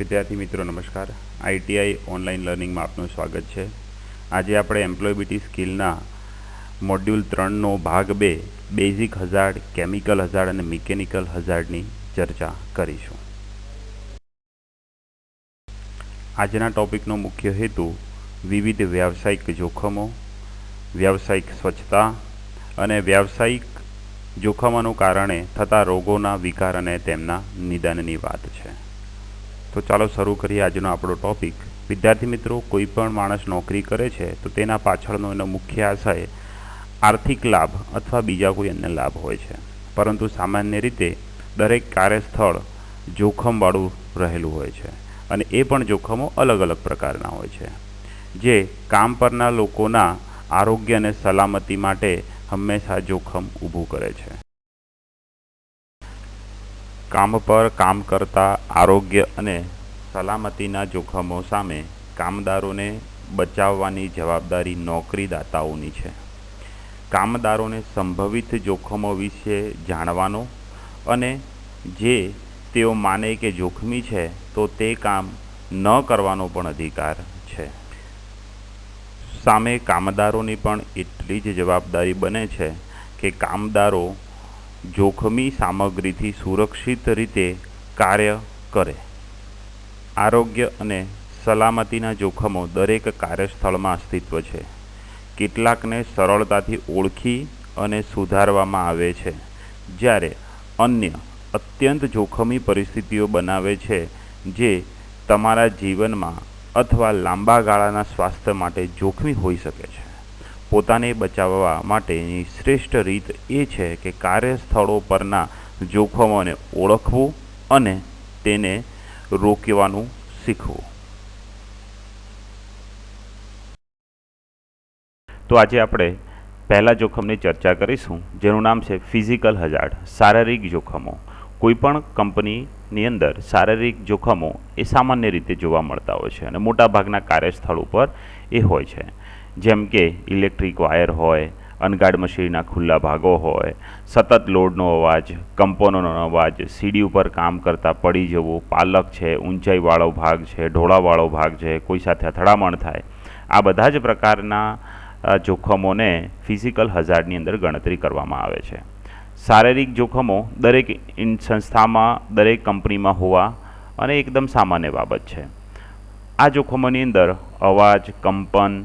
વિદ્યાર્થી મિત્રો નમસ્કાર। આઈટીઆઈ ઓનલાઈન લર્નિંગમાં આપનું સ્વાગત છે। આજે આપણે એમ્પ્લોયબિલિટી સ્કિલના મોડ્યુલ 3નો ભાગ 2 બેઝિક હઝાર્ડ, કેમિકલ હઝાર્ડ અને મિકેનિકલ હઝાર્ડની ચર્ચા કરીશું। આજના ટોપિકનો મુખ્ય હેતુ વિવિધ વ્યાવસાયિક જોખમો, વ્યાવસાયિક સ્વચ્છતા અને વ્યાવસાયિક જોખમોના કારણે થતા રોગોના વિકાર અને તેમના નિદાનની વાત છે। તો ચાલો શરૂ કરીએ આજનો આપણો ટોપિક। વિદ્યાર્થી મિત્રો, કોઈ પણ માણસ નોકરી કરે છે તો તેના પાછળનો એનો મુખ્ય આશય આર્થિક લાભ અથવા બીજા કોઈ અન્ય લાભ હોય છે, પરંતુ સામાન્ય રીતે દરેક કાર્યસ્થળ જોખમવાળું રહેલું હોય છે અને એ પણ જોખમો અલગ અલગ પ્રકારના હોય છે, જે કામ પરના લોકોના આરોગ્ય અને સલામતી માટે હંમેશા જોખમ ઊભું કરે છે। કામ પર કામ કરતા આરોગ્ય અને સલામતીના જોખમો સામે કામદારોને બચાવવાની જવાબદારી નોકરીદાતાઓની છે। કામદારોને સંભવિત જોખમો વિશે જાણવાનો અને જે તેઓ માને કે જોખમી છે તો તે કામ ન કરવાનો પણ અધિકાર છે। સામે કામદારોની પણ એટલી જ જવાબદારી બને છે કે કામદારો જોખમી સામગ્રીથી સુરક્ષિત રીતે કાર્ય કરે। આરોગ્ય અને સલામતીના જોખમો દરેક કાર્યસ્થળમાં અસ્તિત્વ છે। કેટલાકને સરળતાથી ઓળખી અને સુધારવામાં આવે છે, જ્યારે અન્ય અત્યંત જોખમી પરિસ્થિતિઓ બનાવે છે જે તમારા જીવનમાં અથવા લાંબા ગાળાના સ્વાસ્થ્ય માટે જોખમી હોઈ શકે છે। પોતાને બચાવવા માટેની શ્રેષ્ઠ રીત એ છે કે કાર્યસ્થળો પરના જોખમોને ઓળખવું અને તેને રોકવાનું શીખવું। તો આજે આપણે પહેલા જોખમની ચર્ચા કરીશું, જેનું નામ છે ફિઝિકલ હઝાર્ડ, શારીરિક જોખમો। કોઈપણ કંપનીની અંદર શારીરિક જોખમો એ સામાન્ય રીતે જોવા મળતા હોય છે અને મોટાભાગના કાર્યસ્થળ ઉપર એ હોય છે, જેમ કે ઇલેક્ટ્રિક વાયર હોય, અનગાર્ડ મશીનના ખુલ્લા ભાગો હોય, સતત લોડનો અવાજ, કંપનોનો અવાજ, સીડી ઉપર કામ કરતાં પડી જવું, પાલક છે, ઊંચાઈવાળો ભાગ છે, ઢોળાવાળો ભાગ છે, કોઈ સાથે અથડામણ થાય, આ બધા જ પ્રકારના જોખમોને ફિઝિકલ હઝાર્ડની અંદર ગણતરી કરવામાં આવે છે। શારીરિક જોખમો દરેક સંસ્થામાં, દરેક કંપનીમાં હોવા અને એકદમ સામાન્ય બાબત છે। આ જોખમોની અંદર અવાજ, કંપન,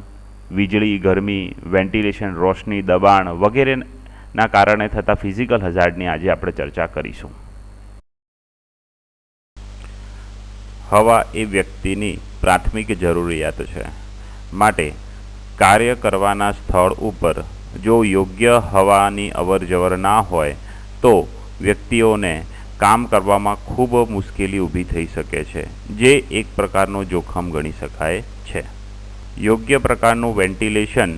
વીજળી, ગરમી, વેન્ટિલેશન, રોશની, દબાણ વગેરેના કારણે થતા ફિઝિકલ હઝાર્ડની આજે આપણે ચર્ચા કરીશું। હવા એ વ્યક્તિની પ્રાથમિક જરૂરિયાત છે, માટે કાર્ય કરવાના સ્થળ ઉપર જો યોગ્ય હવાની અવરજવર ના હોય તો વ્યક્તિઓને કામ કરવામાં ખૂબ મુશ્કેલી ઊભી થઈ શકે છે, જે એક પ્રકારનો જોખમ ગણી શકાય છે। યોગ્ય પ્રકારનું વેન્ટિલેશન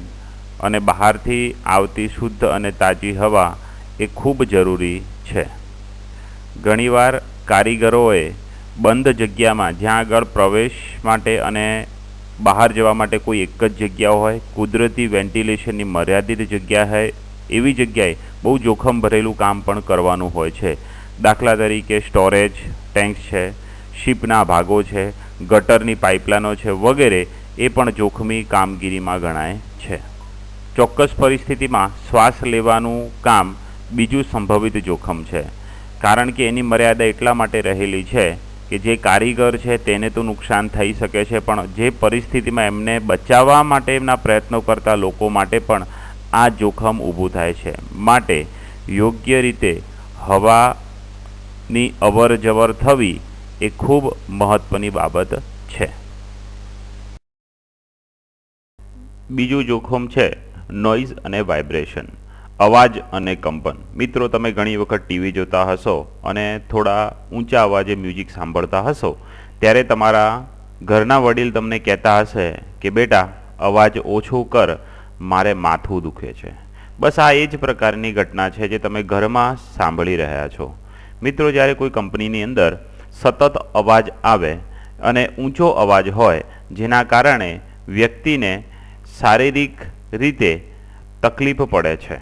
અને બહારથી આવતી શુદ્ધ અને તાજી હવા એ ખૂબ જરૂરી છે। ઘણીવાર કારીગરોએ બંધ જગ્યામાં, જ્યાં આગળ પ્રવેશ માટે અને બહાર જવા માટે કોઈ એક જ જગ્યા હોય, કુદરતી વેન્ટિલેશનની મર્યાદિત જગ્યા હોય, એવી જગ્યાએ બહુ જોખમ ભરેલું કામ પણ કરવાનું હોય છે। દાખલા તરીકે સ્ટોરેજ ટેન્ક્સ છે, શિપના ભાગો છે, ગટરની પાઇપલાઇનો છે વગેરે એ પણ જોખમી કામગીરીમાં ગણાય છે। ચોક્કસ પરિસ્થિતિમાં શ્વાસ લેવાનું કામ બીજું સંભવિત જોખમ છે, કારણ કે એની મર્યાદા એટલા માટે રહેલી છે કે જે કારીગર છે તેને તો નુકસાન થઈ શકે છે, પણ જે પરિસ્થિતિમાં એમને બચાવવા માટે એમના પ્રયત્નો કરતા લોકો માટે પણ આ જોખમ ઊભું થાય છે। માટે યોગ્ય રીતે હવાની અવર જવર થવી એ ખૂબ મહત્ત્વની બાબત છે। બીજું જોખમ છે નોઇઝ અને વાઇબ્રેશન, અવાજ અને કંપન। મિત્રો, તમે ઘણી વખત ટીવી જોતા હશો અને થોડા ઊંચા અવાજે મ્યુઝિક સાંભળતા હશો, ત્યારે તમારા ઘરના વડીલ તમને કહેતા હશે કે બેટા અવાજ ઓછો કર, મારે માથું દુખે છે। બસ આ એ જ પ્રકારની ઘટના છે જે તમે ઘરમાં સાંભળી રહ્યા છો। મિત્રો, જ્યારે કોઈ કંપનીની અંદર સતત અવાજ આવે અને ઊંચો અવાજ હોય, જેના કારણે વ્યક્તિને શારીરિક રીતે તકલીફ પડે છે,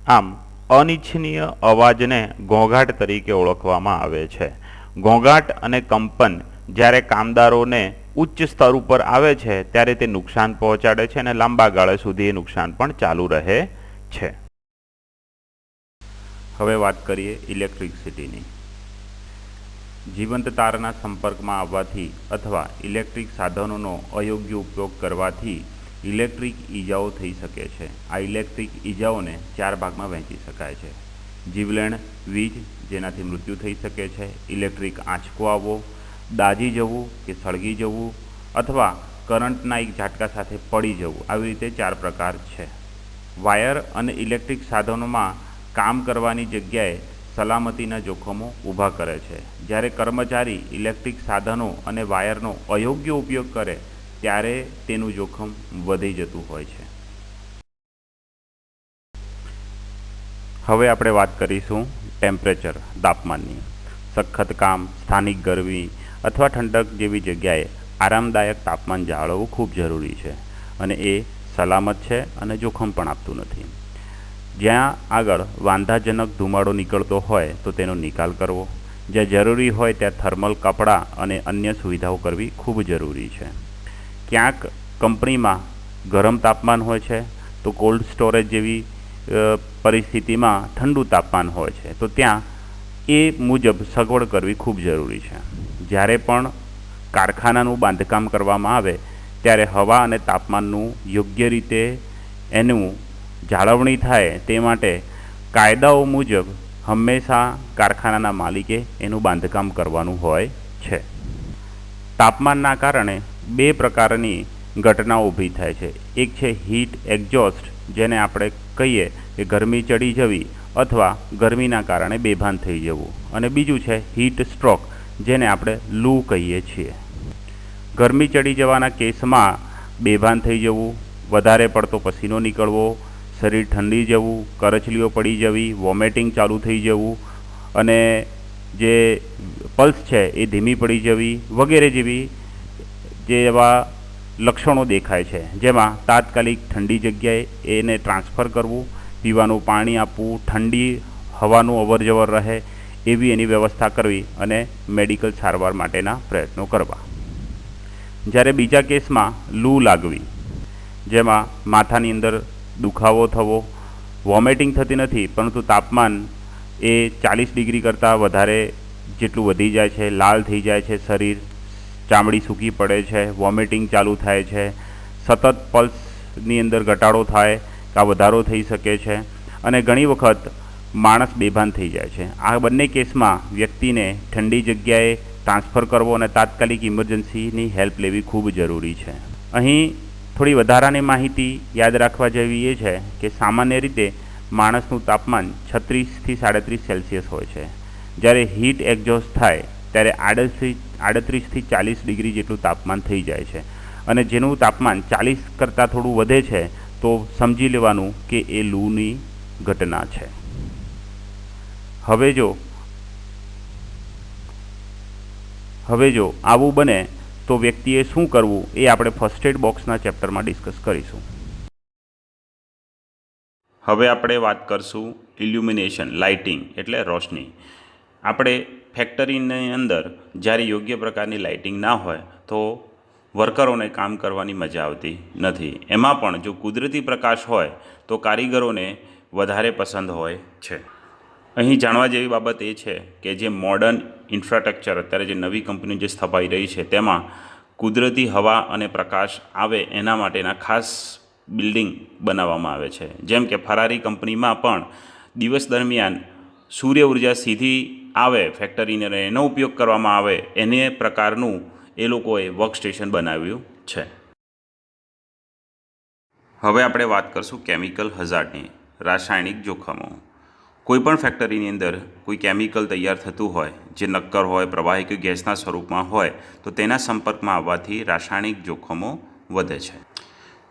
આમ અનિચ્છનીય અવાજને ઘોંઘાટ તરીકે ઓળખવામાં આવે છે। ઘોંઘાટ અને કંપન જ્યારે કામદારોને ઉચ્ચ સ્તર ઉપર આવે છે ત્યારે તે નુકસાન પહોંચાડે છે અને લાંબા ગાળા સુધી એ નુકસાન પણ ચાલુ રહે છે. હવે વાત કરીએ ઇલેક્ટ્રિસિટીની. જીવંત તારના સંપર્કમાં આવવાથી અથવા ઇલેક્ટ્રિક સાધનોનો અયોગ્ય ઉપયોગ કરવાથી ઇલેક્ટ્રિક ઈજાઓ થઈ શકે છે. આ ઇલેક્ટ્રિક ઈજાઓને 4 ભાગમાં વહેંચી શકાય છે. જીવલેણ વીજ, જેનાથી મૃત્યુ થઈ શકે છે, ઇલેક્ટ્રિક આંચકો આવવો, દાઝી જવું કે સળગી જવું અથવા કરંટના એક ઝાટકા સાથે પડી જવું. આવી રીતે 4 પ્રકાર છે. વાયર અને ઇલેક્ટ્રિક સાધનોમાં કામ કરવાની જગ્યાએ સલામતીના જોખમો ઊભા કરે છે. જ્યારે કર્મચારી ઇલેક્ટ્રિક સાધનો અને વાયરનો અયોગ્ય ઉપયોગ કરે ત્યારે તેનું જોખમ વધી જતું હોય છે. હવે આપણે વાત કરીશું ટેમ્પરેચર, તાપમાનની. સખત કામ, સ્થાનિક ગરમી અથવા ઠંડક જેવી જગ્યાએ આરામદાયક તાપમાન જાળવવું ખૂબ જરૂરી છે અને એ સલામત છે અને જોખમ પણ આપતું નથી. જ્યાં આગળ વાંધાજનક ધુમાડો નીકળતો હોય તો તેનો નિકાલ કરવો. જ્યાં જરૂરી હોય ત્યાં થર્મલ કપડાં અને અન્ય સુવિધાઓ કરવી ખૂબ જરૂરી છે. ક્યાંક કંપનીમાં ગરમ તાપમાન હોય છે તો કોલ્ડ સ્ટોરેજ જેવી પરિસ્થિતિમાં ઠંડુ તાપમાન હોય છે તો ત્યાં એ મુજબ સગવડ કરવી ખૂબ જરૂરી છે. જ્યારે પણ કારખાનાનું બાંધકામ કરવામાં આવે ત્યારે હવા અને તાપમાનનું યોગ્ય રીતે એનું જાળવણી થાય તે માટે કાયદાઓ મુજબ હંમેશા કારખાનાના માલિકે એનું બાંધકામ કરવાનું હોય છે. તાપમાનના કારણે 2 પ્રકારની ઘટનાઓ ઊભી થાય છે. એક છે હીટ એક્ઝોસ્ટ, જેને આપણે કહીએ કે ગરમી ચડી જવી અથવા ગરમીના કારણે બેભાન થઈ જવું, અને બીજું છે હીટ સ્ટ્રોક, જેને આપણે લૂ કહીએ છીએ. ગરમી ચડી જવાના કેસમાં બેભાન થઈ જવું, વધારે પડતો પસીનો નીકળવો, શરીર ઠંડી જવું, કરચલીઓ પડી જવી, વોમિટિંગ ચાલુ થઈ જવું અને જે પલ્સ છે એ ધીમી પડી જવી વગેરે જેવી જેવા લક્ષણો દેખાય છે. જેમાં તાત્કાલિક ઠંડી જગ્યાએ એને ટ્રાન્સફર કરવું, પીવાનું પાણી આપવું, ઠંડી હવાનું અવરજવર રહે એવી એની વ્યવસ્થા કરવી અને મેડિકલ સારવાર માટેના પ્રયત્નો કરવા. જ્યારે બીજા કેસમાં લૂ લાગવી, જેમાં માથાની અંદર દુખાવો થવો, વોમિટિંગ થતી નથી પરંતુ તાપમાન એ 40 ડિગ્રી કરતાં વધારે જેટલું વધી જાય છે, લાલ થઈ જાય છે શરીર, ચામડી સૂકી પડે છે, વોમિટિંગ ચાલુ થાય છે, સતત પલ્સની અંદર ઘટાડો થાય કે વધારો થઈ શકે છે અને ઘણી વખત માણસ બેભાન થઈ જાય છે. આ બંને કેસમાં વ્યક્તિને ઠંડી જગ્યાએ ટ્રાન્સફર કરવો અને તાત્કાલિક ઇમરજન્સીની હેલ્પ લેવી ખૂબ જરૂરી છે. અહીં થોડી વધારાની માહિતી યાદ રાખવા જેવી એ છે કે સામાન્ય રીતે માણસનું તાપમાન 36થી 37 સેલ્સિયસ હોય છે. જ્યારે હીટ એક્ઝોસ્ટ થાય ત્યારે 38થી 40 ડિગ્રી જેટલું તાપમાન થઈ જાય છે અને જેનું તાપમાન 40 કરતાં થોડું વધે છે તો સમજી લેવાનું કે એ લૂની ઘટના છે. હવે જો આવું બને તો વ્યક્તિએ શું કરવું એ આપણે ફર્સ્ટ એડ બોક્સના ચેપ્ટરમાં ડિસ્કસ કરીશું. હવે આપણે વાત કરશું ઇલ્યુમિનેશન, લાઇટિંગ એટલે રોશની. આપણે ફેક્ટરીની અંદર જ્યારે યોગ્ય પ્રકારની લાઇટિંગ ના હોય તો વર્કરોને કામ કરવાની મજા આવતી નથી. એમાં પણ જો કુદરતી પ્રકાશ હોય તો કારીગરોને વધારે પસંદ હોય છે. અહીં જાણવા જેવી બાબત એ છે કે જે મોડર્ન ઇન્ફ્રાસ્ટ્રક્ચર અત્યારે જે નવી કંપની જે સ્થપાઈ રહી છે તેમાં કુદરતી હવા અને પ્રકાશ આવે એના માટેના ખાસ બિલ્ડિંગ બનાવવામાં આવે છે. જેમ કે ફરારી કંપનીમાં પણ દિવસ દરમિયાન સૂર્ય ઉર્જા સીધી આવે ફેક્ટરીને એનો ઉપયોગ કરવામાં આવે એને પ્રકારનું એ લોકોએ વર્ક સ્ટેશન બનાવ્યું છે. હવે આપણે વાત કરશું કેમિકલ હઝાર્ડની, રાસાયણિક જોખમો. કોઈપણ ફેક્ટરીની અંદર કોઈ કેમિકલ તૈયાર થતું હોય જે નક્કર હોય, પ્રવાહી કે ગેસના સ્વરૂપમાં હોય તો તેના સંપર્કમાં આવવાથી રાસાયણિક જોખમો વધે છે.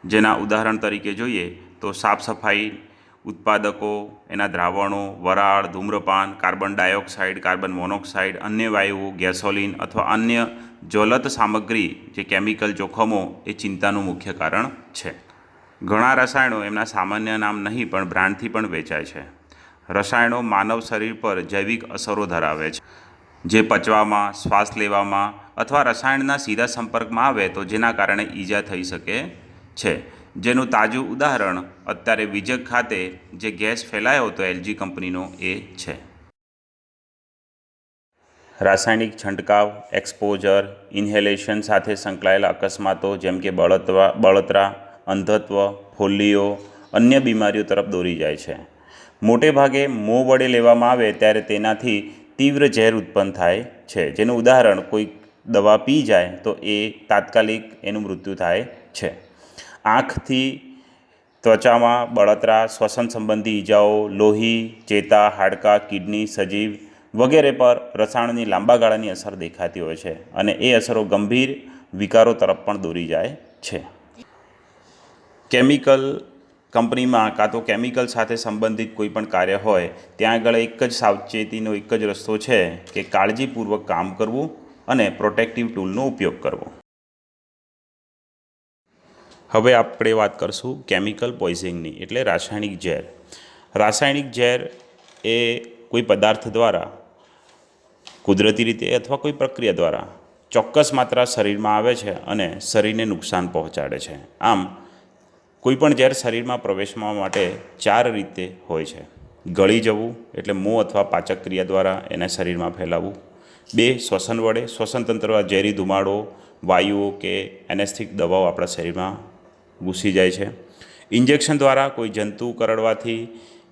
જેના ઉદાહરણ તરીકે જોઈએ તો સાફ સફાઈ ઉત્પાદકો, એના દ્રાવણો, વરાળ, ધૂમ્રપાન, કાર્બન ડાયોક્સાઇડ, કાર્બન મોનોક્સાઇડ, અન્ય વાયુઓ, ગેસોલિન અથવા અન્ય જ્વલંત સામગ્રી જે કેમિકલ જોખમો એ ચિંતાનું મુખ્ય કારણ છે. ઘણા રસાયણો એમના સામાન્ય નામ નહીં પણ બ્રાન્ડથી પણ વેચાય છે. રસાયણો માનવ શરીર પર જૈવિક અસરો ધરાવે છે જે પચવામાં, શ્વાસ લેવામાં અથવા રસાયણના સીધા સંપર્કમાં આવે તો જેના કારણે ઈજા થઈ શકે છે, જેનું તાજું ઉદાહરણ અત્યારે વિજય ખાતે જે ગેસ ફેલાયો હતો એલજી કંપનીનો એ છે. રાસાયણિક છંટકાવ, એક્સપોઝર, ઇન્હેલેશન સાથે સંકળાયેલા અકસ્માતો જેમ કે બળતરા, અંધત્વ, ફોલ્લીઓ, અન્ય બીમારીઓ તરફ દોરી જાય છે. મોટે ભાગે મોં વડે લેવામાં આવે ત્યારે તેનાથી તીવ્ર ઝેર ઉત્પન્ન થાય છે, જેનું ઉદાહરણ કોઈ દવા પી જાય તો એ તાત્કાલિક એનું મૃત્યુ થાય છે. આંખથી ત્વચામાં બળતરા, શ્વસન સંબંધી ઈજાઓ, લોહી, ચેતા, હાડકાં, કિડની, સજીવ વગેરે પર રસાયણોની લાંબા ગાળાની અસર દેખાતી હોય છે અને એ અસરો ગંભીર વિકારો તરફ પણ દોરી જાય છે. કેમિકલ કંપનીમાં કાં તો કેમિકલ સાથે સંબંધિત કોઈ પણ કાર્ય હોય ત્યાં આગળ એક જ સાવચેતીનો એક જ રસ્તો છે કે કાળજીપૂર્વક કામ કરવું અને પ્રોટેક્ટિવ ટૂલનો ઉપયોગ કરવો. હવે આપણે વાત કરીશું કેમિકલ પોઈઝનિંગની, એટલે રાસાયણિક ઝેર. રાસાયણિક ઝેર એ કોઈ પદાર્થ દ્વારા કુદરતી રીતે અથવા કોઈ પ્રક્રિયા દ્વારા ચોક્કસ માત્રા શરીરમાં આવે છે અને શરીરને નુકસાન પહોંચાડે છે. આમ કોઈપણ ઝેર શરીરમાં પ્રવેશવા માટે 4 રીતે હોય છે. ગળી જવું, એટલે મોં અથવા પાચક ક્રિયા દ્વારા એને શરીરમાં ફેલાવવું. 2, શ્વસન વડે, શ્વસન તંત્રમાં ઝેરી ધુમાડો, વાયુઓ કે એનેસ્થેટિક દવાઓ આપણા શરીરમાં ઘૂસી જાય છે. ઇન્જેક્શન દ્વારા કોઈ જંતુ કરડવાથી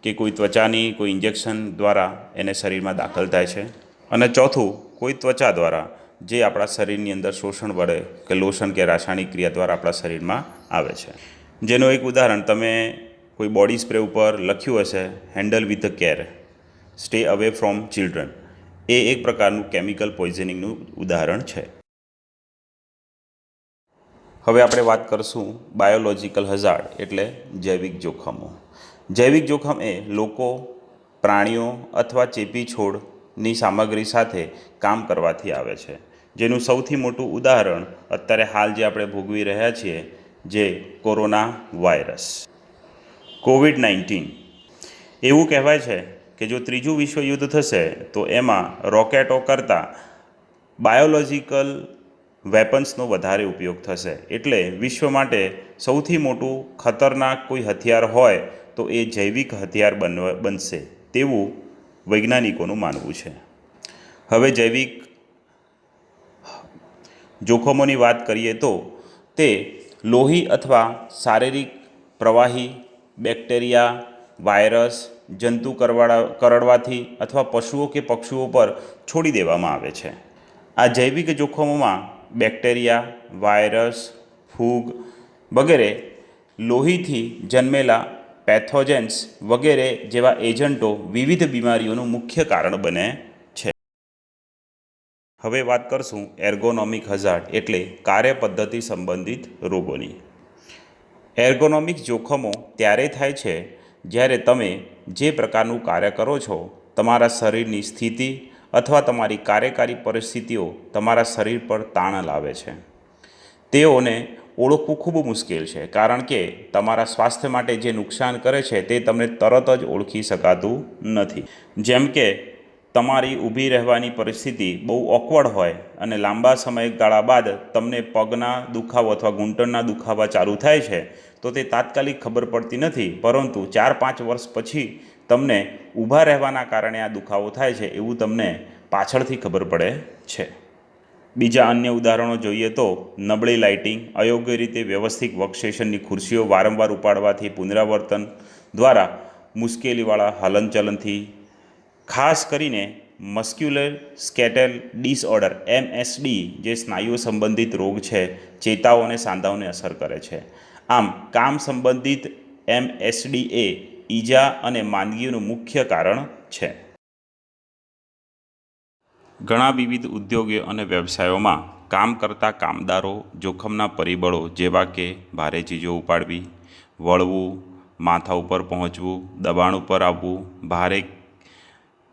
કે કોઈ ત્વચાની કોઈ ઇન્જેક્શન દ્વારા એને શરીરમાં દાખલ થાય છે. અને 4, કોઈ ત્વચા દ્વારા જે આપણા શરીરની અંદર શોષણ વડે કે લોશન કે રાસાયણિક ક્રિયા દ્વારા આપણા શરીરમાં આવે છે. જેનું એક ઉદાહરણ તમે કોઈ બોડી સ્પ્રે ઉપર લખ્યું હશે, handle with care, stay away from children. એ એક પ્રકારનું કેમિકલ પોઈઝનિંગનું ઉદાહરણ છે. હવે આપણે વાત કરીશું બાયોલોજિકલ હઝાર્ડ, એટલે જૈવિક જોખમો. જૈવિક જોખમ એ લોકો, પ્રાણીઓ અથવા ચેપી છોડની સામગ્રી સાથે કામ કરવાથી આવે છે, જેનું સૌથી મોટું ઉદાહરણ અત્યારે હાલ જે આપણે ભોગવી રહ્યા છીએ, જે કોરોના વાયરસ કોવિડ-19. એવું કહેવાય છે કે જો ત્રીજું વિશ્વયુદ્ધ થશે તો એમાં રોકેટો કરતાં બાયોલોજિકલ વેપન્સનો વધારે ઉપયોગ થશે. એટલે વિશ્વ માટે સૌથી મોટું ખતરનાક કોઈ હથિયાર હોય તો એ જૈવિક હથિયાર બનશે તેવું વૈજ્ઞાનિકોનું માનવું છે. હવે જૈવિક જોખમોની વાત કરીએ તો તે લોહી અથવા શારીરિક પ્રવાહી, બેક્ટેરિયા, વાયરસ, જંતુ કરડવાથી અથવા પશુઓ કે પક્ષીઓ પર છોડી દેવામાં આવે છે. આ જૈવિક જોખમોમાં બેક્ટેરિયા, વાયરસ, ફૂગ વગેરે લોહીથી જન્મેલા પેથોજેન્સ વગેરે જેવા એજન્ટો વિવિધ બીમારીઓનું મુખ્ય કારણ બને છે. હવે વાત કરશું એર્ગોનોમિક હઝાર્ડ, એટલે કાર્યપદ્ધતિ સંબંધિત રોગોની. એર્ગોનોમિક જોખમો ત્યારે થાય છે જ્યારે તમે જે પ્રકારનું કાર્ય કરો છો, તમારા શરીરની સ્થિતિ અથવા તમારી કાર્યકારી પરિસ્થિતિઓ તમારા શરીર પર તાણ લાવે છે. તેઓને ઓળખવું ખૂબ મુશ્કેલ છે, કારણ કે તમારા સ્વાસ્થ્ય માટે જે નુકસાન કરે છે તે તમને તરત જ ઓળખી શકાતું નથી. જેમ કે તમારી ઊભી રહેવાની પરિસ્થિતિ બહુ ઓકવર્ડ હોય અને લાંબા સમયગાળા બાદ તમને પગના દુખાવો અથવા ઘૂંટણના દુખાવા ચાલુ થાય છે તો તે તાત્કાલિક ખબર પડતી નથી, પરંતુ 4-5 વર્ષ પછી તમને ઊભા રહેવાના કારણે આ દુખાવો થાય છે એવું તમને પાછળથી ખબર પડે છે. બીજા અન્ય ઉદાહરણો જોઈએ તો નબળી લાઇટિંગ, અયોગ્ય રીતે વ્યવસ્થિત વર્કસ્ટેશનની ખુરશીઓ વારંવાર ઉપાડવાથી, પુનરાવર્તન દ્વારા મુશ્કેલીવાળા હલનચલનથી, ખાસ કરીને મસ્ક્યુલર સ્કેટેલ ડિસઓર્ડર MSD જે સ્નાયુઓ સંબંધિત રોગ છે, ચેતાઓ અને સાંધાઓને અસર કરે છે. આમ કામ સંબંધિત MSD એ ઈજા અને માંદગીનું મુખ્ય કારણ છે. ઘણા વિવિધ ઉદ્યોગો અને વ્યવસાયોમાં કામ કરતા કામદારો જોખમના પરિબળો જેવા કે ભારે ચીજો ઉપાડવી, વળવું, માથા ઉપર પહોંચવું, દબાણ ઉપર આવવું,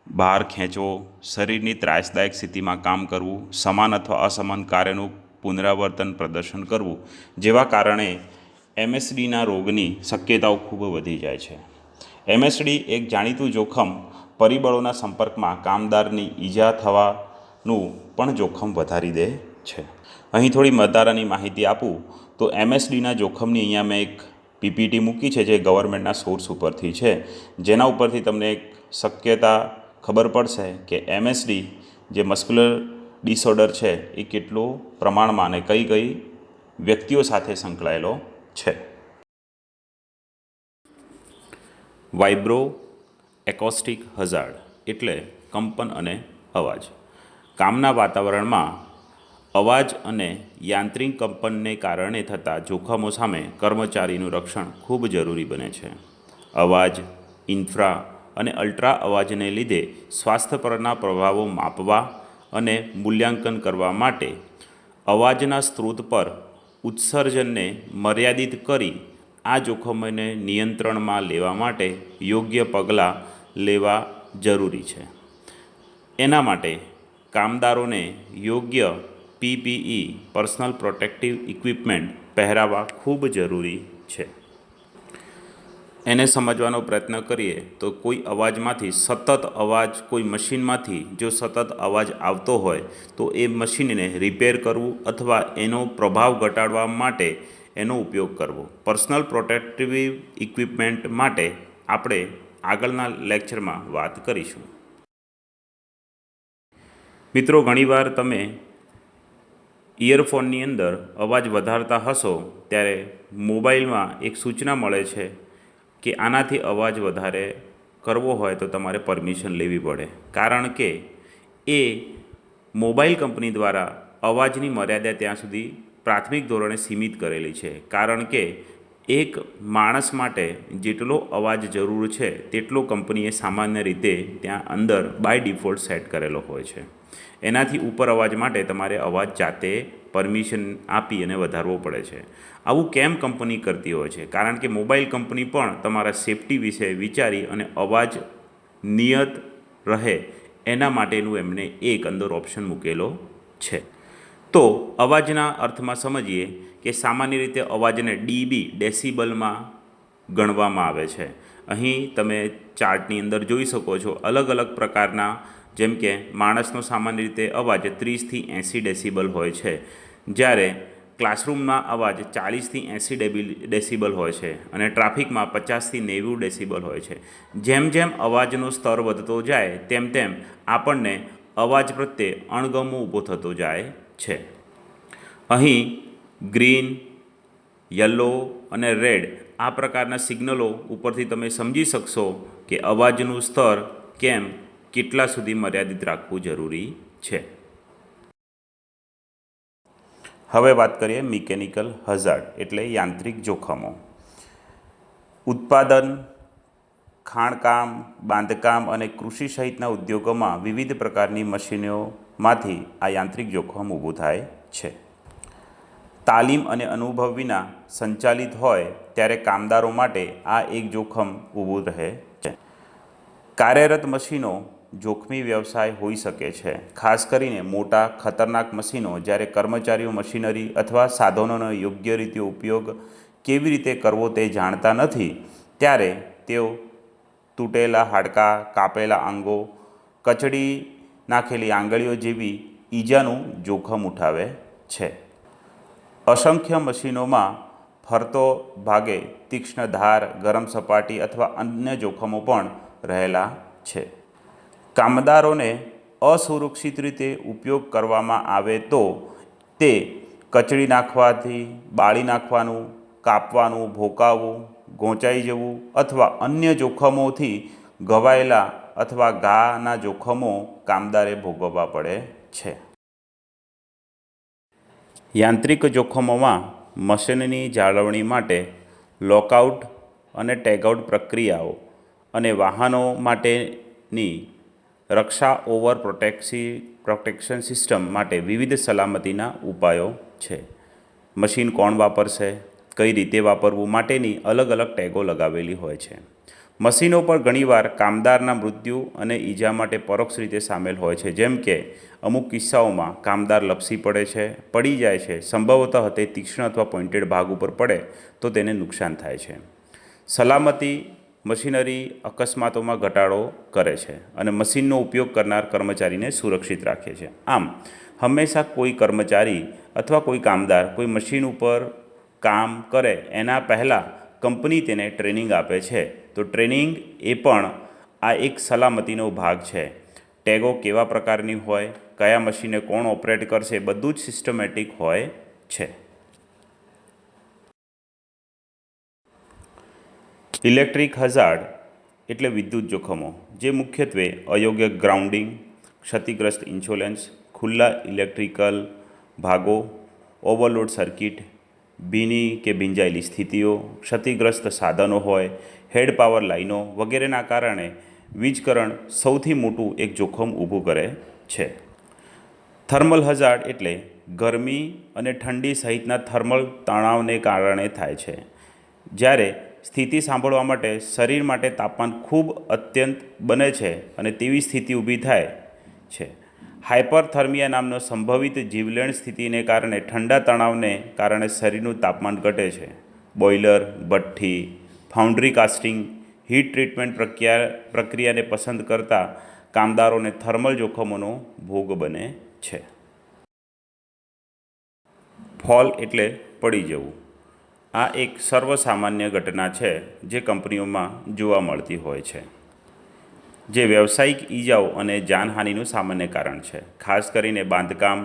ભાર ખેંચવો, શરીરની ત્રાસદાયક સ્થિતિમાં કામ કરવું, સમાન અથવા અસમાન કાર્યનું પુનરાવર્તન પ્રદર્શન કરવું જેવા કારણે MSDના રોગની શક્યતાઓ ખૂબ વધી જાય છે. MSD એક જાણીતું જોખમ પરિબળોના સંપર્કમાં કામદારની ઈજા થવાનું પણ જોખમ વધારી દે છે. અહીં થોડી વધારાની માહિતી આપું તો MSDના જોખમની અહીંયા મેં એક PPT મૂકી છે જે ગવર્મેન્ટના સોર્સ ઉપરથી છે, જેના ઉપરથી તમને એક શક્યતા ખબર પડશે કે MSD જે મસ્ક્યુલર ડિસઓર્ડર છે એ કેટલું પ્રમાણમાં અને કઈ કઈ વ્યક્તિઓ સાથે સંકળાયેલો છે. વાઇબ્રો એકોસ્ટિક હઝાર્ડ એટલે કંપન અને અવાજ. કામના વાતાવરણમાં અવાજ અને યાંત્રિક કંપનને કારણે થતા જોખમો સામે કર્મચારીનું રક્ષણ ખૂબ જરૂરી બને છે. અવાજ, ઇન્ફ્રા અને અલ્ટ્રા અવાજને લીધે સ્વાસ્થ્ય પરના પ્રભાવો માપવા અને મૂલ્યાંકન કરવા માટે અવાજના સ્ત્રોત પર ઉત્સર્જનને મર્યાદિત કરી આ જોખમોને નિયંત્રણમાં લેવા માટે યોગ્ય પગલાં લેવા જરૂરી છે. એના માટે કામદારોને યોગ્ય PPE પર્સનલ પ્રોટેક્ટિવ ઇક્વિપમેન્ટ પહેરાવવા ખૂબ જરૂરી છે. એને સમજવાનો પ્રયત્ન કરીએ તો કોઈ અવાજમાંથી સતત અવાજ, કોઈ મશીનમાંથી જો સતત અવાજ આવતો હોય તો એ મશીનને રિપેર કરવું અથવા એનો પ્રભાવ ઘટાડવા માટે એનો ઉપયોગ કરવો. પર્સનલ પ્રોટેક્ટિવ ઇક્વિપમેન્ટ માટે આપણે આગળના લેક્ચરમાં વાત કરીશું. મિત્રો, ઘણીવાર તમે ઇયરફોનની અંદર અવાજ વધારતા હશો ત્યારે મોબાઈલમાં એક સૂચના મળે છે કે આનાથી અવાજ વધારે કરવો હોય તો તમારે પરમિશન લેવી પડે, કારણ કે એ મોબાઈલ કંપની દ્વારા અવાજની મર્યાદા ત્યાં સુધી પ્રાથમિક ધોરણે સીમિત કરેલી છે, કારણ કે એક માણસ માટે જેટલો અવાજ જરૂર છે તેટલો કંપનીએ સામાન્ય રીતે ત્યાં અંદર બાય ડિફોલ્ટ સેટ કરેલો હોય છે. એનાથી ઉપર અવાજ માટે તમારે અવાજ જાતે પરમિશન આપી અને વધારવો પડે છે. આવું કેમ કંપની કરતી હોય છે? કારણ કે મોબાઈલ કંપની પણ તમારા સેફટી વિશે વિચારી અને અવાજ નિયત રહે એના માટેનું એમને એક અંદર ઓપ્શન મૂકેલો છે. તો અવાજના અર્થમાં સમજીએ કે સામાન્ય રીતે અવાજને DB ડેસિબલમાં ગણવામાં આવે છે. અહીં તમે ચાર્ટની અંદર જોઈ શકો છો અલગ અલગ પ્રકારના, જેમ કે માણસનો સામાન્ય રીતે અવાજ 30થી 80 ડેસિબલ હોય છે, જ્યારે ક્લાસરૂમમાં અવાજ 40થી 80 ડેસિબલ હોય છે અને ટ્રાફિકમાં 50થી 90 ડેસિબલ હોય છે. જેમ જેમ અવાજનો સ્તર વધતો જાય તેમ તેમ આપણને અવાજ પ્રત્યે અણગમો ઊભો થતો જાય છે. અહીં ગ્રીન, યલો અને રેડ આ પ્રકારના સિગ્નલો ઉપરથી તમે સમજી શકશો કે અવાજનું સ્તર કેટલા સુધી મર્યાદિત રાખવું જરૂરી છે. હવે વાત કરીએ મિકેનિકલ હઝાર્ડ એટલે યાંત્રિક જોખમો. ઉત્પાદન, ખાણકામ, બાંધકામ અને કૃષિ સહિતના ઉદ્યોગોમાં વિવિધ પ્રકારની મશીનોમાંથી આ યાંત્રિક જોખમ ઊભું થાય છે. તાલીમ અને અનુભવ વિના સંચાલિત હોય ત્યારે કામદારો માટે આ એક જોખમ ઊભું રહે છે. કાર્યરત મશીનો જોખમી વ્યવસાય હોઈ શકે છે, ખાસ કરીને મોટા ખતરનાક મશીનો. જ્યારે કર્મચારીઓ મશીનરી અથવા સાધનોનો યોગ્ય રીતે ઉપયોગ કેવી રીતે કરવો તે જાણતા નથી ત્યારે તેઓ તૂટેલા હાડકાં, કાપેલા અંગો, કચડી નાખેલી આંગળીઓ જેવી ઈજાનું જોખમ ઉઠાવે છે. અસંખ્ય મશીનોમાં ફરતો ભાગે તીક્ષ્ણ ધાર, ગરમ સપાટી અથવા અન્ય જોખમો પણ રહેલા છે. કામદારોને અસુરક્ષિત રીતે ઉપયોગ કરવામાં આવે તો તે કચડી નાખવાથી, બાળી નાખવાનું, કાપવાનું, ભોંકાવું, ગોંચાઈ જવું અથવા અન્ય જોખમોથી ઘવાયેલા અથવા ઘાના જોખમો કામદારે ભોગવવા પડે છે. યાંત્રિક જોખમોમાં મશીનની જાળવણી માટે લોકઆઉટ અને ટેગઆઉટ પ્રક્રિયાઓ અને વાહનો માટેની રક્ષા ઓવર પ્રોટેક્શન સિસ્ટમ માટે વિવિધ સલામતીના ઉપાયો છે. મશીન કોણ વાપરશે, કઈ રીતે વાપરવું માટેની અલગ અલગ ટેગો લગાવેલી હોય છે. મશીનો પર ઘણીવાર કામદારના મૃત્યુ અને ઈજા માટે પરોક્ષ રીતે સામેલ હોય છે, જેમ કે અમુક કિસ્સાઓમાં કામદાર લપસી પડી જાય છે, સંભવતઃ તે તીક્ષ્ણ અથવા પોઇન્ટેડ ભાગ ઉપર પડે તો તેને નુકસાન થાય છે. સલામતી મશીનરી અકસ્માતોમાં ઘટાડો કરે છે અને મશીનનો ઉપયોગ કરનાર કર્મચારીને સુરક્ષિત રાખે છે. આમ હંમેશા કોઈ કર્મચારી અથવા કોઈ કામદાર કોઈ મશીન ઉપર કામ કરે એના પહેલાં કંપની તેને ટ્રેનિંગ આપે છે. તો ટ્રેનિંગ એ પણ આ એક સલામતીનો ભાગ છે. ટેગો કેવા પ્રકારની હોય, કયા મશીને કોણ ઓપરેટ કરશે, બધું જ સિસ્ટમેટિક હોય છે. ઇલેક્ટ્રિક હઝાર્ડ એટલે વિદ્યુત જોખમો, જે મુખ્યત્વે અયોગ્ય ગ્રાઉન્ડિંગ, ક્ષતિગ્રસ્ત ઇન્સ્યુલેન્સ, ખુલ્લા ઇલેક્ટ્રિકલ ભાગો, ઓવરલોડ સર્કિટ, ભીની કે ભીંજાયેલી સ્થિતિઓ, ક્ષતિગ્રસ્ત સાધનો હોય, હેડ પાવર લાઇનો વગેરેના કારણે વીજકરણ સૌથી મોટું એક જોખમ ઊભું કરે છે. થર્મલ હઝાર્ડ એટલે ગરમી અને ઠંડી સહિતના થર્મલ તણાવને કારણે થાય છે. જ્યારે સ્થિતિ સાંભળવા માટે શરીર માટે તાપમાન ખૂબ અત્યંત બને છે અને તેવી સ્થિતિ ઊભી થાય છે. હાઇપરથર્મિયા નામનો સંભવિત જીવલેણ સ્થિતિને કારણે ઠંડા તણાવને કારણે શરીરનું તાપમાન ઘટે છે. બોઇલર, ભઠ્ઠી, ફાઉન્ડ્રી કાસ્ટિંગ, હીટ ટ્રીટમેન્ટ પ્રક્રિયાને પસંદ કરતા કામદારોને થર્મલ જોખમોનો ભોગ બને છે. ફોલ એટલે પડી જવું. આ એક સર્વસામાન્ય ઘટના છે જે કંપનીઓમાં જોવા મળતી હોય છે, જે વ્યવસાયિક ઈજાઓ અને જાનહાનિનું સામાન્ય કારણ છે. ખાસ કરીને બાંધકામ,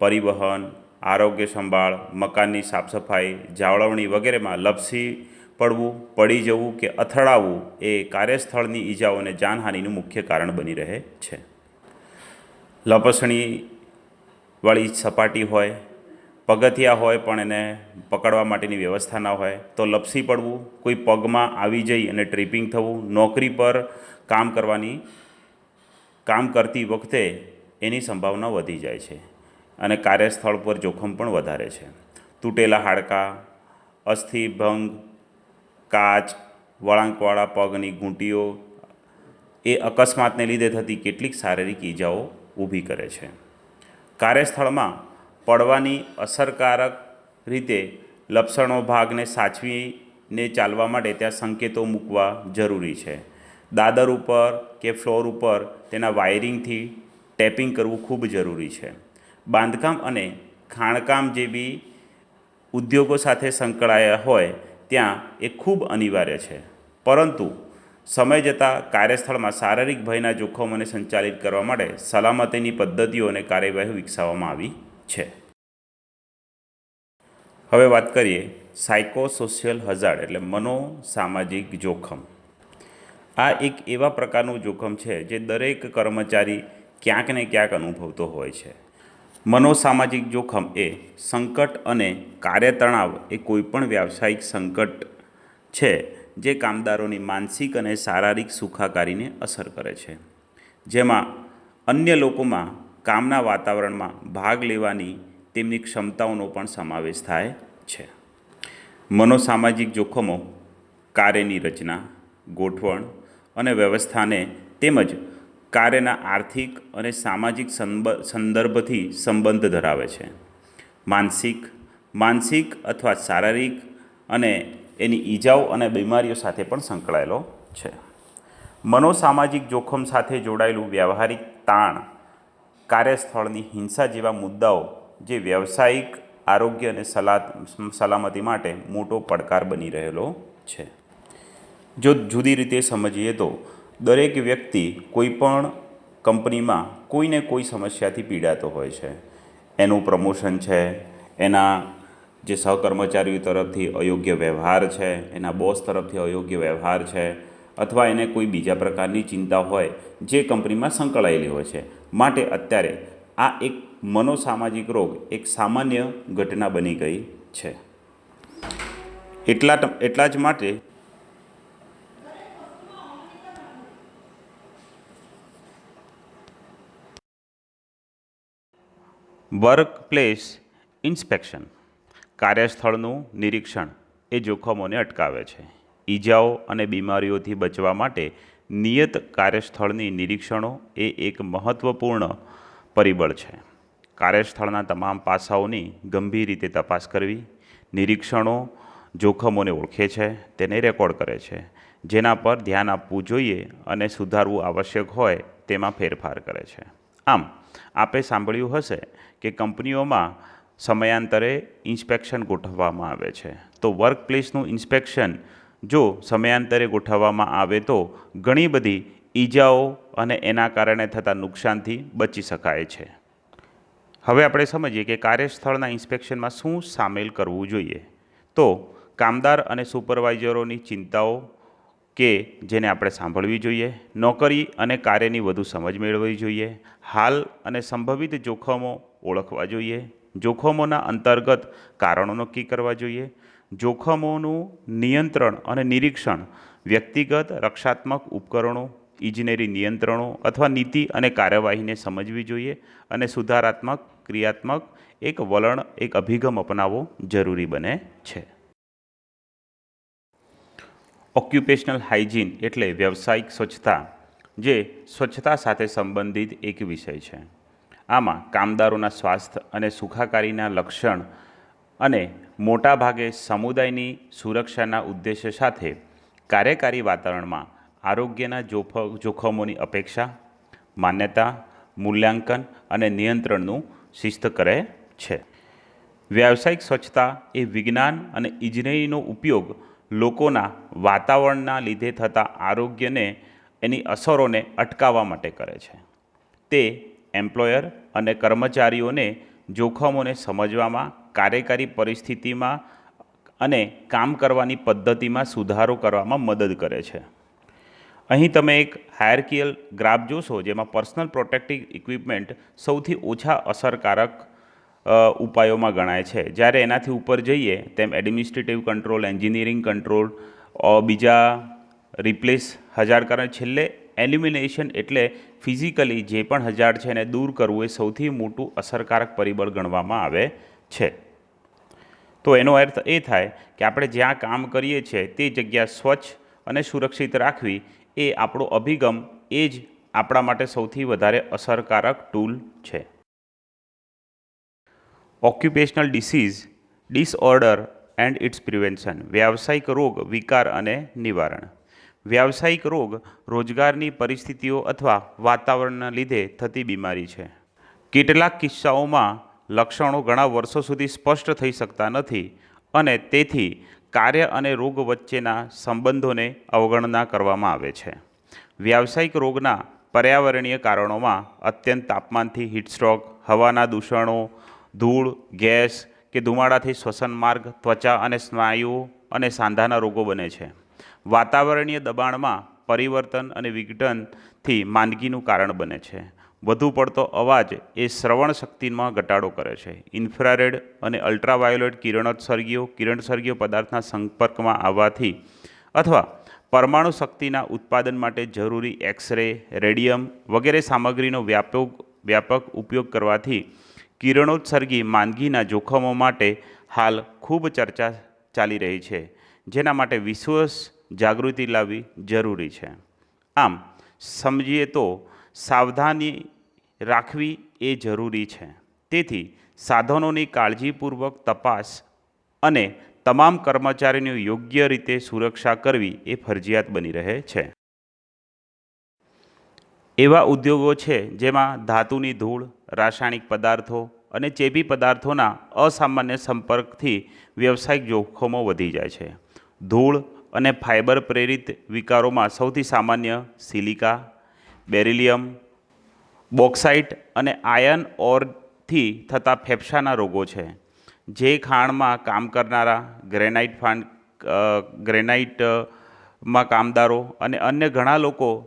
પરિવહન, આરોગ્ય સંભાળ, મકાનની સાફસફાઈ, જાળવણી વગેરેમાં લપસી પડવું, પડી જવું કે અથડાવું એ કાર્યસ્થળની ઈજાઓ અને જાનહાનિનું મુખ્ય કારણ બની રહે છે. લપસણીવાળી સપાટી હોય, પગથિયા હોય પણ એને પકડવા માટેની વ્યવસ્થા ના હોય તો લપસી પડવું, કોઈ પગમાં આવી જઈ અને ટ્રિપિંગ થવું, નોકરી પર કામ કરતી વખતે એની સંભાવના વધી જાય છે અને કાર્યસ્થળ પર જોખમ પણ વધારે છે. તૂટેલા હાડકાં, અસ્થિભંગ, કાચ, વળાંકવાળા પગની ઘૂંટીઓ એ અકસ્માતને લીધે થતી કેટલીક શારીરિક ઈજાઓ ઊભી કરે છે. કાર્યસ્થળમાં પડવાની અસરકારક રીતે લપસણો ભાગને સાચવીને ચાલવા માટે ત્યાં સંકેતો મૂકવા જરૂરી છે. દાદર ઉપર કે ફ્લોર ઉપર તેના વાયરિંગથી ટેપિંગ કરવું ખૂબ જરૂરી છે. બાંધકામ અને ખાણકામ જેવી ઉદ્યોગો સાથે સંકળાયા હોય ત્યાં એ ખૂબ અનિવાર્ય છે. પરંતુ સમય જતાં કાર્યસ્થળમાં શારીરિક ભયના જોખમોને સંચાલિત કરવા માટે સલામતીની પદ્ધતિઓ અને કાર્યવાહી વિકસાવવામાં આવી છે. હવે વાત કરીએ સાયકોસોશિયલ હઝાર્ડ એટલે મનોસામાજિક જોખમ. આ એક એવા પ્રકારનું જોખમ છે જે દરેક કર્મચારી ક્યાંક ને ક્યાંક અનુભવતો હોય છે. મનોસામાજિક જોખમ એ સંકટ અને કાર્યતણાવ એ કોઈપણ વ્યાવસાયિક સંકટ છે જે કામદારોની માનસિક અને શારીરિક સુખાકારીને અસર કરે છે, જેમાં અન્ય લોકોમાં કામના વાતાવરણમાં ભાગ લેવાની તેમની ક્ષમતાઓનો પણ સમાવેશ થાય છે. મનોસામાજિક જોખમો કાર્યની રચના, ગોઠવણ અને વ્યવસ્થાને તેમજ કાર્યના આર્થિક અને સામાજિક સંદર્ભથી સંબંધ ધરાવે છે. માનસિક અથવા શારીરિક અને એની ઈજાઓ અને બીમારીઓ સાથે પણ સંકળાયેલો છે. મનોસામાજિક જોખમ સાથે જોડાયેલું વ્યવહારિક તાણ, કાર્યસ્થળની હિંસા જેવા મુદ્દાઓ જે વ્યવસાયિક આરોગ્ય અને સલામતી માટે મોટો પડકાર બની રહેલો છે. જો જુદી રીતે સમજીએ તો દરેક વ્યક્તિ કોઈપણ કંપનીમાં કોઈને કોઈ સમસ્યાથી પીડાતો હોય છે. એનું પ્રમોશન છે, એના જે સહકર્મચારીઓ તરફથી અયોગ્ય વ્યવહાર છે, એના બોસ તરફથી અયોગ્ય વ્યવહાર છે, અથવા એને કોઈ બીજા પ્રકારની ચિંતા હોય જે કંપનીમાં સંકળાયેલી હોય છે. માટે અત્યારે આ એક મનોસામાજિક રોગ એક સામાન્ય ઘટના બની ગઈ છે. એટલા જ માટે વર્કપ્લેસ ઇન્સ્પેક્શન કાર્યસ્થળનું નિરીક્ષણ એ જોખમોને અટકાવે છે. ઈજાઓ અને બીમારીઓથી બચવા માટે નિયત કાર્યસ્થળની નિરીક્ષણો એ એક મહત્ત્વપૂર્ણ પરિબળ છે. કાર્યસ્થળના તમામ પાસાઓની ગંભીર રીતે તપાસ કરવી. નિરીક્ષણો જોખમોને ઓળખે છે, તેને રેકોર્ડ કરે છે, જેના પર ધ્યાન આપવું જોઈએ અને સુધારવું આવશ્યક હોય તેમાં ફેરફાર કરે છે. આમ આપે સાંભળ્યું હશે કે કંપનીઓમાં સમયાંતરે ઇન્સ્પેક્શન ગોઠવવામાં આવે છે. તો વર્કપ્લેસનું ઇન્સ્પેક્શન જો સમયાંતરે ગોઠવવામાં આવે તો ઘણી બધી ઈજાઓ અને એના કારણે થતા નુકસાનથી બચી શકાય છે. હવે આપણે સમજીએ કે કાર્યસ્થળના ઇન્સ્પેક્શનમાં શું સામેલ કરવું જોઈએ. તો કામદાર અને સુપરવાઇઝરોની ચિંતાઓ કે જેને આપણે સાંભળવી જોઈએ, નોકરી અને કાર્યની વધુ સમજ મેળવવી જોઈએ, હાલ અને સંભવિત જોખમો ઓળખવા જોઈએ, જોખમોના અંતર્ગત કારણો નક્કી કરવા જોઈએ, જોખમોનું નિયંત્રણ અને નિરીક્ષણ, વ્યક્તિગત રક્ષાત્મક ઉપકરણો, ઇજનેરી નિયંત્રણો અથવા નીતિ અને કાર્યવાહીને સમજવી જોઈએ અને સુધારાત્મક ક્રિયાત્મક એક વલણ એક અભિગમ અપનાવવો જરૂરી બને છે. ઓક્યુપેશનલ હાઇજીન એટલે વ્યવસાયિક સ્વચ્છતા, જે સ્વચ્છતા સાથે સંબંધિત એક વિષય છે. આમાં કામદારોના સ્વાસ્થ્ય અને સુખાકારીના લક્ષણ અને મોટાભાગે સમુદાયની સુરક્ષાના ઉદ્દેશ્ય સાથે કાર્યકારી વાતાવરણમાં આરોગ્યના જોખમોની અપેક્ષા, માન્યતા, મૂલ્યાંકન અને નિયંત્રણનું શિસ્ત કરે છે. વ્યાવસાયિક સ્વચ્છતા એ વિજ્ઞાન અને ઇજનેરીનો ઉપયોગ લોકોના વાતાવરણના લીધે થતા આરોગ્યને એની અસરોને અટકાવવા માટે કરે છે. તે એમ્પ્લોયર અને કર્મચારીઓને જોખમોને સમજવામાં, કાર્યકારી પરિસ્થિતિમાં અને કામ કરવાની પદ્ધતિમાં સુધારો કરવામાં મદદ કરે છે. અહીં તમે એક હાયરકીયલ ગ્રાફ જોશો જેમાં પર્સનલ પ્રોટેક્ટિવ ઇક્વિપમેન્ટ સૌથી ઓછા અસરકારક ઉપાયોમાં ગણાય છે. જ્યારે એનાથી ઉપર જઈએ તેમ એડમિનિસ્ટ્રેટિવ કંટ્રોલ, એન્જિનિયરિંગ કંટ્રોલ, બીજા રિપ્લેસ હજાર્ડ કારણ, છેલ્લે એલિમિનેશન એટલે ફિઝિકલી જે પણ હજાર્ડ છે એને દૂર કરવું એ સૌથી મોટું અસરકારક પરિબળ ગણવામાં આવે છે. તો એનો અર્થ એ થાય કે આપણે જ્યાં કામ કરીએ છીએ તે જગ્યા સ્વચ્છ અને સુરક્ષિત રાખવી એ આપણો અભિગમ, એ જ આપણા માટે સૌથી વધારે અસરકારક ટૂલ છે. Occupational disorder and its prevention, વ્યાવસાયિક રોગ, વિકાર અને નિવારણ. વ્યાવસાયિક રોગ રોજગારની પરિસ્થિતિઓ અથવા વાતાવરણના લીધે થતી બીમારી છે. કેટલાક કિસ્સાઓમાં લક્ષણો ઘણા વર્ષો સુધી સ્પષ્ટ થઈ શકતા નથી અને તેથી કાર્ય અને રોગ વચ્ચેના સંબંધોને અવગણના કરવામાં આવે છે. વ્યાવસાયિક રોગના પર્યાવરણીય કારણોમાં અત્યંત તાપમાનથી હીટસ્ટ્રોક, હવાના દૂષણો, ધૂળ, ગેસ કે ધુમાડાથી શ્વસન માર્ગ, ત્વચા અને સ્નાયુઓ અને સાંધાના રોગો બને છે. વાતાવરણીય દબાણમાં પરિવર્તન અને વિઘટનથી માંદગીનું કારણ બને છે. વધુ પડતો અવાજ એ શ્રવણ શક્તિમાં ઘટાડો કરે છે. ઇન્ફ્રારેડ અને અલ્ટ્રાવાયોલેટ કિરણોત્સર્ગીય પદાર્થના સંપર્કમાં આવવાથી અથવા પરમાણુ શક્તિના ઉત્પાદન માટે જરૂરી એક્સ-રે, રેડિયમ વગેરે સામગ્રીનો વ્યાપક ઉપયોગ કરવાથી કિરણોત્સર્ગી માંદગીના જોખમો માટે હાલ ખૂબ ચર્ચા ચાલી રહી છે, જેના માટે વિશ્વ જાગૃતિ લાવવી જરૂરી છે. આમ સમજીએ તો સાવધાની રાખવી એ જરૂરી છે. તેથી સાધનોની કાળજીપૂર્વક તપાસ અને તમામ કર્મચારીઓની યોગ્ય રીતે સુરક્ષા કરવી એ ફરજિયાત બની રહે છે. એવા ઉદ્યોગો છે જેમાં ધાતુની ધૂળ, રાસાયણિક પદાર્થો અને ચેપી પદાર્થોના અસામાન્ય સંપર્કથી વ્યવસાયિક જોખમો વધી જાય છે. ધૂળ અને ફાઇબર પ્રેરિત વિકારોમાં સૌથી સામાન્ય સિલિકા, બેરિલિયમ, બોક્સાઇટ અને આયર્ન ઓરથી થતા ફેફસાના રોગો છે. જે ખાણમાં કામ કરનારા, ગ્રેનાઇટમાં કામદારો અને અન્ય ઘણા લોકો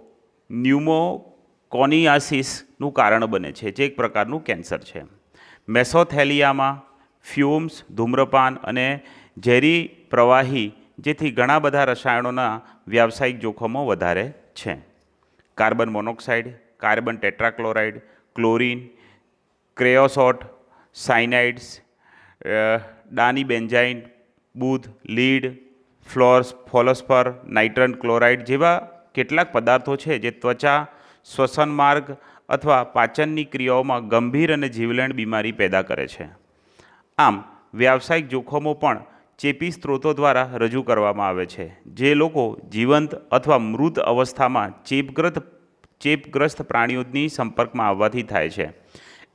ન્યુમોકોનિયાસિસનું કારણ બને છે, જે એક પ્રકારનું કેન્સર છે. મેસોથેલિયામાં ફ્યુમ્સ, ધૂમ્રપાન અને ઝેરી પ્રવાહી જેથી ઘણા બધા રસાયણોના વ્યાવસાયિક જોખમો વધારે છે. Carbon monoxide, carbon tetrachloride, chlorine, creosote, cyanides, dinitrobenzene, બુધ, લીડ, ફોસ્ફર, નાઇટ્રસ ક્લોરાઇડ જેવા કેટલાક પદાર્થો છે જે ત્વચા, શ્વસન માર્ગ અથવા પાચનની ક્રિયાઓમાં ગંભીર અને જીવલેણ બીમારી પેદા કરે છે. આમ વ્યાવસાયિક જોખમો પણ ચેપી સ્ત્રોતો દ્વારા રજૂ કરવામાં આવે છે, જે લોકો જીવંત અથવા મૃત અવસ્થામાં ચેપગ્રસ્ત પ્રાણીઓની સંપર્કમાં આવવાથી થાય છે.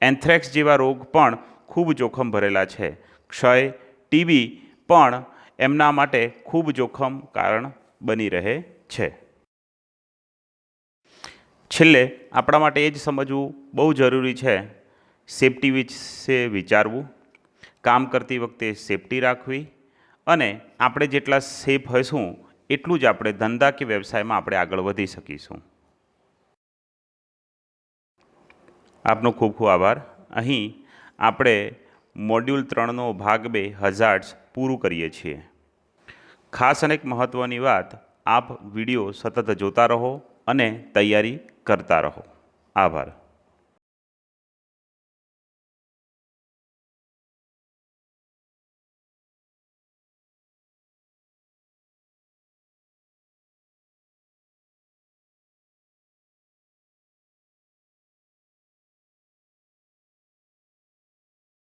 એન્થ્રેક્સ જેવા રોગ પણ ખૂબ જોખમ ભરેલા છે. ક્ષય, ટીબી પણ એમના માટે ખૂબ જોખમ કારણ બની રહે છે. છેલ્લે આપણા માટે એ જ સમજવું બહુ જરૂરી છે, સેફટી વિશે વિચારવું, કામ કરતી વખતે સેફટી રાખવી, અને આપણે જેટલા સેફ હશું એટલું જ આપણે ધંધા કે વ્યવસાયમાં આપણે આગળ વધી શકીશું. આપનો ખૂબ ખૂબ આભાર. અહીં આપણે મોડ્યુલ 3નો ભાગ 2 હઝાર્ડ્સ પૂરું કરીએ છીએ. ખાસ અને એક મહત્ત્વની વાત, આપ વિડીયો સતત જોતા રહો અને તૈયારી કરતા રહો. આભાર.